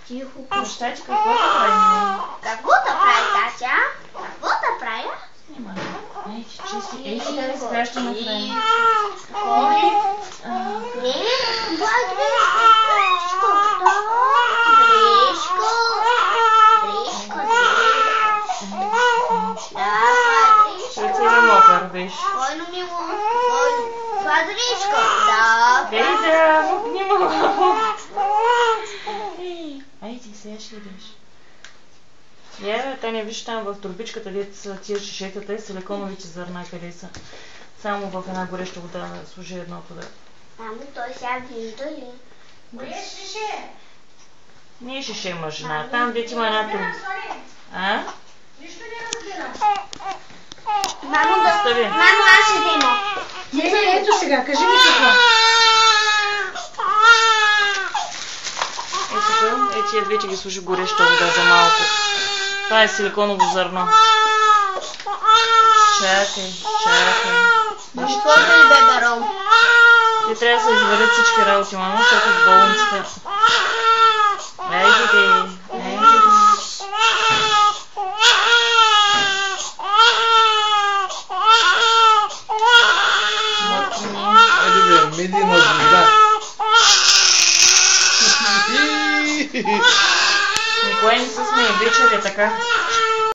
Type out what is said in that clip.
Тихо. Прощайте, какво да правим? Какво да прави, Катя? Какво да правя? Няма. Ей, чисти. Ей, сега да сега ще направим. Не, това е дрежко. Дрежко. Дрежко, Ще цели мокър, виж. Бойно мило. Това е дрежко. Да. Ей, да, внимавам. Айди, сега ще идеш. Я, Таня, виж там в турбичката, дето са тия шишетата и силиконовите зърна, къде са. Само в една гореща вода да служи едното да... Мамо, той сега вижда ли? Кое е шише? Не е шише, мъжна. Там дето има една турбичка. А? Нищо не разбирам. Мамо, Остави. Мамо, аз ще взема. Не, ето сега, кажи ми какво. Ето, тия двете ги служи гореща вода за малко. Това е силиконово зърно. Чакай. Какво ли бе, барон? Те трябва да се извалят всички работи, мамо, защото в болницата. Айде. Медийна звезда. Никой не се смее, вечер е така.